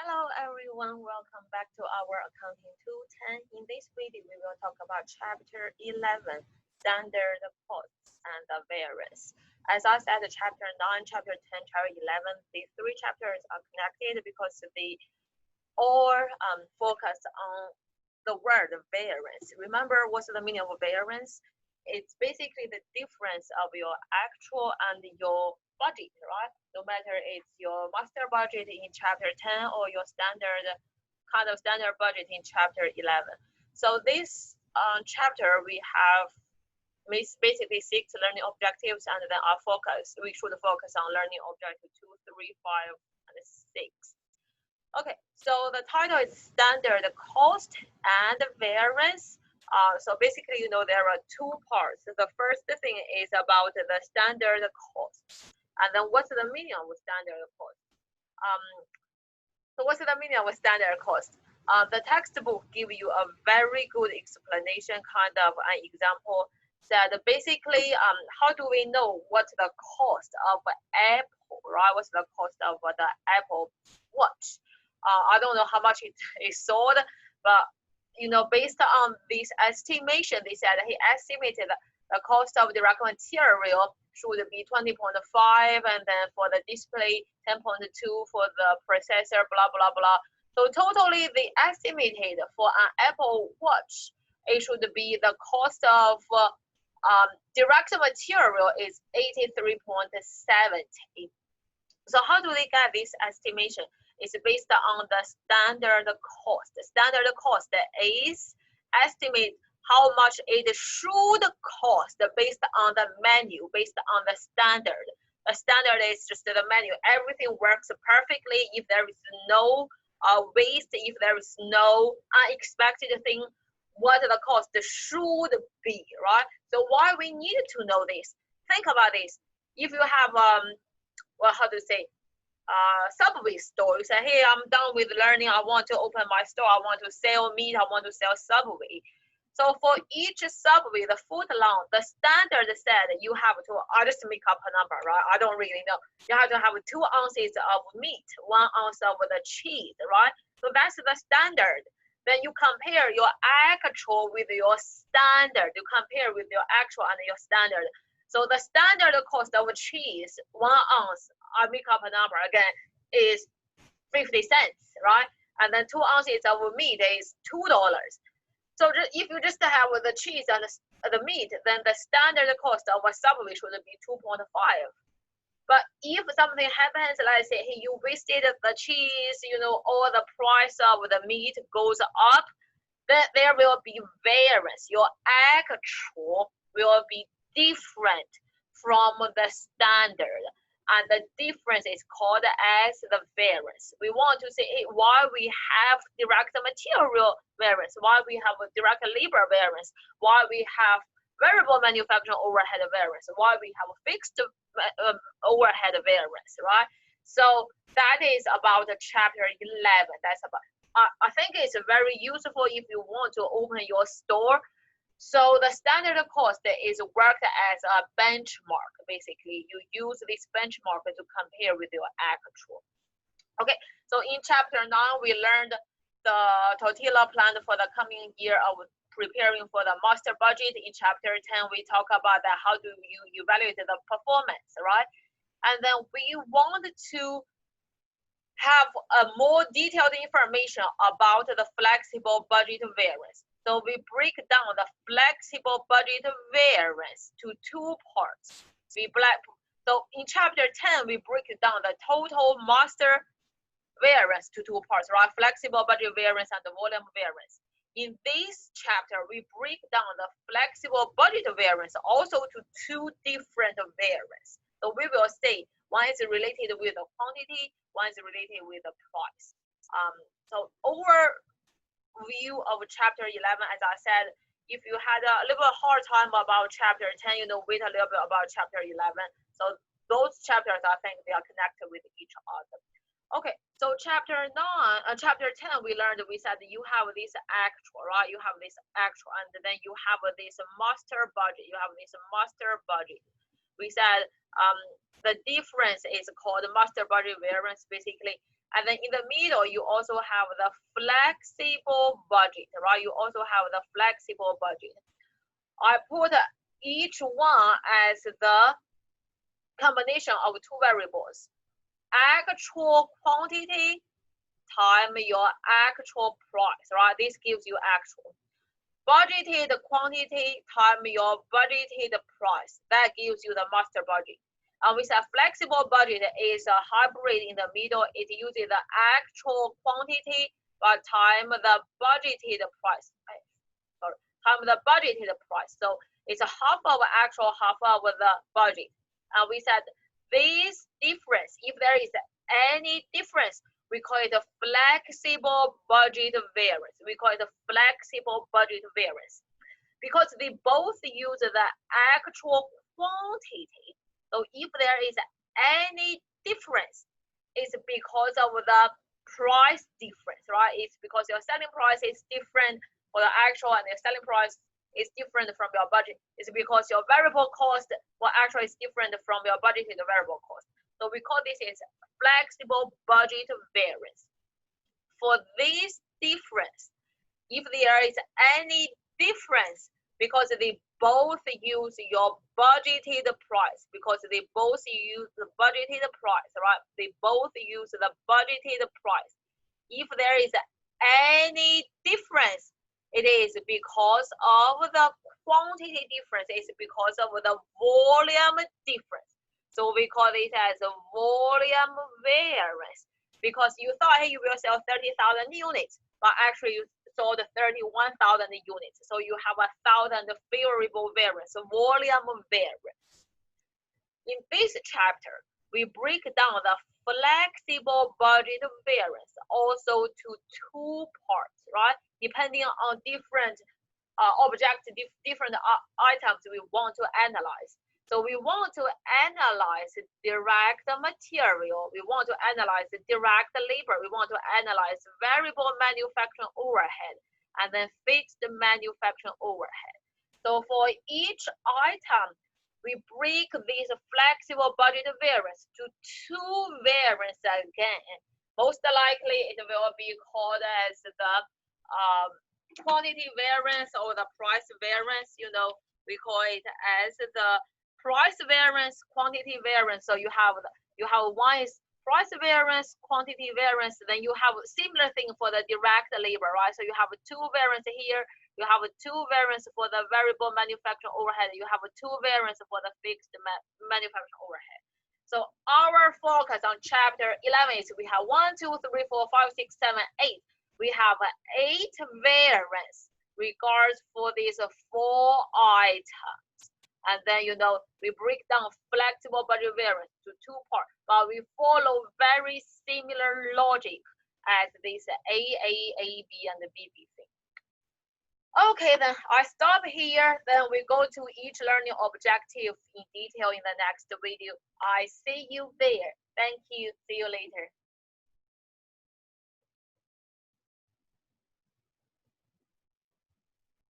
Hello everyone, welcome back to our Accounting 210. In this video, we will talk about Chapter 11, Standard Costs and the Variance. As I said, Chapter 9, Chapter 10, Chapter 11, these three chapters are connected because they all focus on the word variance. Remember what's the meaning of variance? It's basically the difference of your actual and your budget, right? No matter it's your master budget in chapter 10 or your standard budget in chapter 11. So this chapter we have basically 6 learning objectives, and then our focus, we should focus on learning objective 2, 3, 5, and 6. Okay, so the title is standard cost and variance. So basically, there are 2 parts. The first thing is about the standard cost. And then what's the meaning of standard cost? So what's the meaning of standard cost? The textbook give you a very good explanation, kind of an example that basically, how do we know what's the cost of Apple, right? What's the cost of the Apple Watch? I don't know how much it is sold, but based on this estimation, they said he estimated the cost of direct material should be 20.5, and then for the display 10.2, for the processor, blah blah blah. So totally, they estimated for an Apple Watch, it should be the cost of direct material is 83.70. So how do they get this estimation? It's based on the standard cost. The standard cost is estimate how much it should cost based on the menu, based on the standard. The standard is just the menu. Everything works perfectly. If there is no waste, if there is no unexpected thing, what the cost should be, right? So why we need to know this? Think about this. If you have Subway store, you say, hey, I'm done with learning, I want to open my store, I want to sell meat, I want to sell Subway. So for each Subway, the foot long, the standard said you have to, I just make up a number, right? I don't really know. You have to have 2 ounces of meat, 1 ounce of the cheese, right? So that's the standard. Then you compare your actual with your standard. You compare with your actual and your standard. So the standard cost of cheese, 1 ounce, I make up a number again, is 50 cents, right? And then 2 ounces of meat is $2. So if you just have the cheese and the meat, then the standard cost of a Subway should be 2.5. But if something happens, let's say, hey, you wasted the cheese, all the price of the meat goes up, then there will be variance. Your actual will be different from the standard. And the difference is called as the variance. We want to say, hey, why we have direct material variance, why we have a direct labor variance, why we have variable manufacturing overhead variance, why we have a fixed overhead variance, right? So that is about chapter 11. That's about. I think it's very useful if you want to open your store. So the standard cost is worked as a benchmark. Basically, you use this benchmark to compare with your actual. Okay, so in chapter 9, we learned the tortilla plan for the coming year of preparing for the master budget. In chapter 10, we talk about that how do you evaluate the performance, right? And then we want to have a more detailed information about the flexible budget variance. So we break down the flexible budget variance to 2 parts. So in chapter 10, we break down the total master variance to 2 parts, right? Flexible budget variance and the volume variance. In this chapter, we break down the flexible budget variance also to 2 different variance. So we will say one is related with the quantity, one is related with the price. So overview of chapter 11, as I said, if you had a little bit hard time about chapter 10, wait a little bit about chapter 11. So those chapters, I think they are connected with each other. Okay, so chapter 10, we said you have this actual, right? You have this actual, and then you have this master budget. We said the difference is called master budget variance, basically, And then in the middle, you also have the flexible budget, right? You also have the flexible budget. I put each one as the combination of two variables, actual quantity times your actual price, right? This gives you actual. Budgeted quantity times your budgeted price. That gives you the master budget. And with a flexible budget is a hybrid in the middle. It uses the actual quantity but time the budgeted price. Sorry, time the budgeted price. So it's a half of actual, half of the budget. And we said this difference, if there is any difference, we call it a flexible budget variance. We call it a flexible budget variance because they both use the actual quantity. So if there is any difference, it's because of the price difference, right? It's because your selling price is different for the actual and your selling price is different from your budget. It's because your variable cost well actually is different from your budgeted variable cost. So we call this is flexible budget variance. For this difference, if there is any difference, because they both use your budgeted price, because they both use the budgeted price, right? They both use the budgeted price. If there is any difference, it is because of the quantity difference. It's because of the volume difference. So we call it as a volume variance because you thought, hey, you will sell 30,000 units, but actually you sold 31,000 units. So you have 1,000 favorable variance, volume variance. In this chapter, we break down the flexible budget variance also to two parts, right? Depending on different objects, different items we want to analyze. So we want to analyze direct material. We want to analyze direct labor. We want to analyze variable manufacturing overhead and then fixed manufacturing overhead. So for each item, we break this flexible budget variance to two variants again. Most likely it will be called as the quantity variance or the price variance. You know, we call it as the price variance, quantity variance. So you have one is price variance, quantity variance. Then you have a similar thing for the direct labor, right? So you have two variants here. You have two variants for the variable manufacturing overhead. You have two variants for the fixed manufacturing overhead. So our focus on chapter 11 is we have 1, 2, 3, 4, 5, 6, 7, 8. We have 8 variants regards for these 4 items. And then, you know, we break down flexible budget variance to two parts, but we follow very similar logic as this A, B, and the B thing. Okay, then I stop here. Then we go to each learning objective in detail in the next video. I see you there. Thank you. See you later.